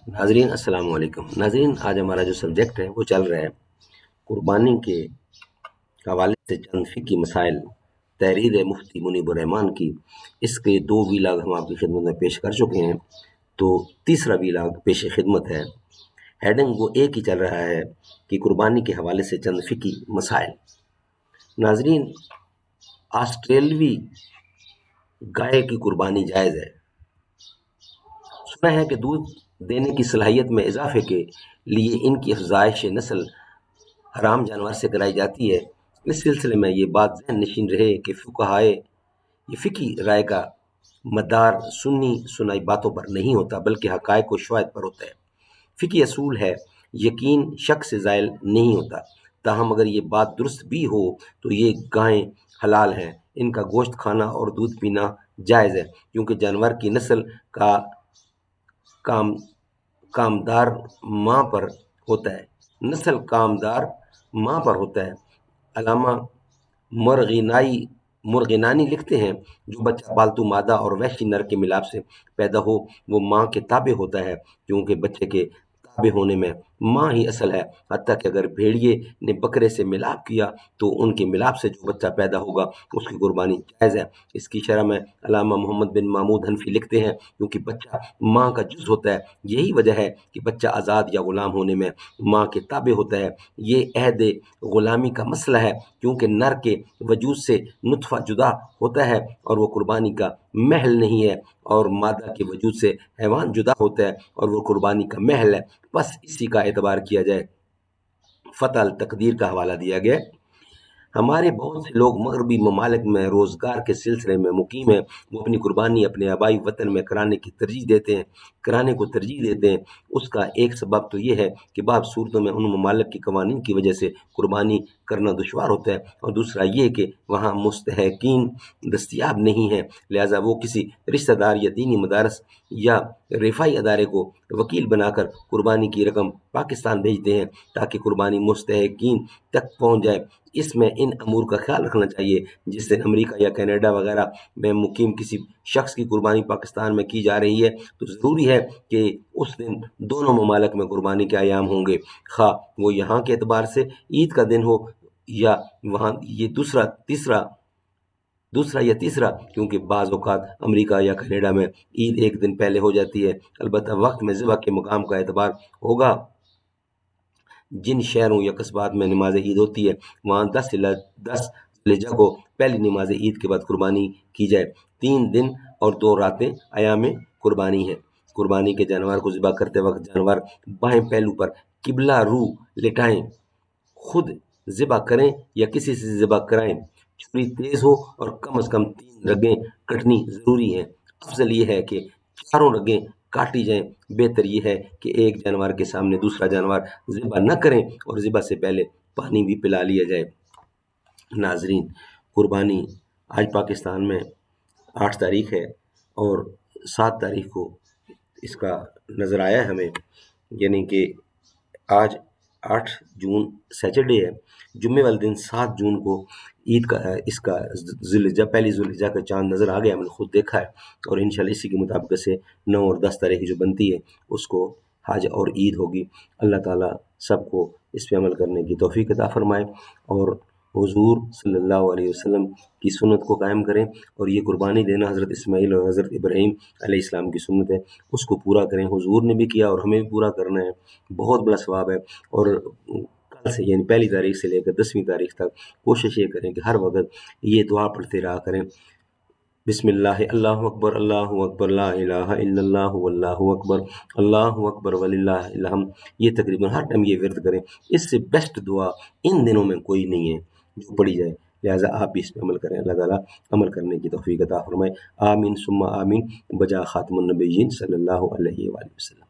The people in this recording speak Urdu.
ناظرین السلام علیکم۔ ناظرین آج ہمارا جو سبجیکٹ ہے وہ چل رہا ہے قربانی کے حوالے سے چند فقہی مسائل، تحریر مفتی منیب الرحمان کی۔ اس کے 2 ویلاگ ہم آپ کی خدمت میں پیش کر چکے ہیں، تو تیسرا ویلاگ پیش خدمت ہے۔ ہیڈنگ وہ ایک ہی چل رہا ہے کہ قربانی کے حوالے سے چند فقہی مسائل۔ ناظرین، آسٹریلوی گائے کی قربانی جائز ہے۔ سنا ہے کہ دودھ دینے کی صلاحیت میں اضافے کے لیے ان کی افزائش نسل حرام جانور سے کرائی جاتی ہے۔ اس سلسلے میں یہ بات ذہن نشین رہے کہ یہ فقہی رائے کا مدار سنی سنائی باتوں پر نہیں ہوتا، بلکہ حقائق و شواہد پر ہوتا ہے۔ فقہی اصول ہے یقین شک سے زائل نہیں ہوتا۔ تاہم اگر یہ بات درست بھی ہو تو یہ گائیں حلال ہیں، ان کا گوشت کھانا اور دودھ پینا جائز ہے، کیونکہ جانور کی نسل کا کامدار ماں پر ہوتا ہے۔ علامہ مرغینانی لکھتے ہیں، جو بچہ پالتو مادہ اور وحشی نر کے ملاپ سے پیدا ہو وہ ماں کے تابع ہوتا ہے، کیونکہ بچے کے تابع ہونے میں ماں ہی اصل ہے، حتیٰ کہ اگر بھیڑیے نے بکرے سے ملاپ کیا تو ان کے ملاپ سے جو بچہ پیدا ہوگا اس کی قربانی جائز ہے۔ اس کی شرح میں علامہ محمد بن محمود حنفی لکھتے ہیں، کیونکہ بچہ ماں کا جز ہوتا ہے، یہی وجہ ہے کہ بچہ آزاد یا غلام ہونے میں ماں کے تابع ہوتا ہے۔ یہ عہد غلامی کا مسئلہ ہے، کیونکہ نر کے وجود سے نطفہ جدا ہوتا ہے اور وہ قربانی کا محل نہیں ہے، اور مادہ کے وجود سے حیوان جدا ہوتا ہے اور وہ قربانی کا محل ہے، بس اسی کا اعتبار کیا جائے۔ فتح التقدیر کا حوالہ دیا گیا۔ ہمارے بہت سے لوگ مغربی ممالک میں روزگار کے سلسلے میں مقیم ہیں، وہ اپنی قربانی اپنے آبائی وطن میں کرانے کو ترجیح دیتے ہیں۔ اس کا ایک سبب تو یہ ہے کہ بعض صورتوں میں ان ممالک کے قوانین کی وجہ سے قربانی کرنا دشوار ہوتا ہے، اور دوسرا یہ کہ وہاں مستحقین دستیاب نہیں ہیں، لہذا وہ کسی رشتہ دار یا دینی مدارس یا رفاہی ادارے کو وکیل بنا کر قربانی کی رقم پاکستان بھیجتے ہیں تاکہ قربانی مستحقین تک پہنچ جائے۔ اس میں ان امور کا خیال رکھنا چاہیے۔ جس دن امریکہ یا کینیڈا وغیرہ میں مقیم کسی شخص کی قربانی پاکستان میں کی جا رہی ہے تو ضروری ہے کہ اس دن دونوں ممالک میں قربانی کے ایام ہوں گے، خواہ وہ یہاں کے اعتبار سے عید کا دن ہو یا وہاں یہ دوسرا یا تیسرا، کیونکہ بعض اوقات امریکہ یا کینیڈا میں عید ایک دن پہلے ہو جاتی ہے۔ البتہ وقت میں ذبح کے مقام کا اعتبار ہوگا۔ جن شہروں یا قصبات میں نماز عید ہوتی ہے وہاں 10 ذی الحجہ کو پہلی نماز عید کے بعد قربانی کی جائے۔ 3 دن اور 2 راتیں ایام قربانی ہیں۔ قربانی کے جانور کو ذبح کرتے وقت جانور بائیں پہلو پر قبلہ رو لٹائیں، خود ذبح کریں یا کسی سے ذبح کرائیں۔ چھری تیز ہو اور کم از کم 3 رگیں کٹنی ضروری ہیں۔ افضل یہ ہے کہ 4 رگیں کاٹی جائیں۔ بہتر یہ ہے کہ ایک جانور کے سامنے دوسرا جانور ذبح نہ کریں اور ذبح سے پہلے پانی بھی پلا لیا جائے۔ ناظرین، قربانی آج پاکستان میں 8 تاریخ ہے اور 7 تاریخ کو اس کا نظر آیا ہے ہمیں، یعنی کہ آج 8 جون سیٹرڈے ہے، جمعے والے دن 7 جون کو عید کا پہلی ذی الحجہ کا چاند نظر آ گیا، ہم نے خود دیکھا ہے، اور انشاءاللہ اسی کے مطابق سے 9 اور 10 تاریخ جو بنتی ہے اس کو حج اور عید ہوگی۔ اللہ تعالیٰ سب کو اس پہ عمل کرنے کی توفیق عطا فرمائے اور حضور صلی اللہ علیہ وسلم کی سنت کو قائم کریں، اور یہ قربانی دینا حضرت اسماعیل اور حضرت ابراہیم علیہ السلام کی سنت ہے، اس کو پورا کریں۔ حضور نے بھی کیا اور ہمیں بھی پورا کرنا ہے، بہت بڑا ثواب ہے۔ اور کل سے یعنی پہلی تاریخ سے لے کر 10ویں تاریخ تک کوشش یہ کریں کہ ہر وقت یہ دعا پڑھتے رہا کریں، بسم اللہ اللہ اکبر لا الہ الا اللہ واللہ اکبر وللہ الحمد۔ یہ تقریباً ہر ٹائم یہ ورد کریں، اس سے بیسٹ دعا ان دنوں میں کوئی نہیں ہے جو پڑھی جائے، لہٰذا آپ بھی اس پہ عمل کریں۔ اللہ تعالیٰ عمل کرنے کی توفیق عطا فرمائے، آمین ثم آمین، بجا خاتم النبیین صلی اللہ علیہ وآلہ وسلم۔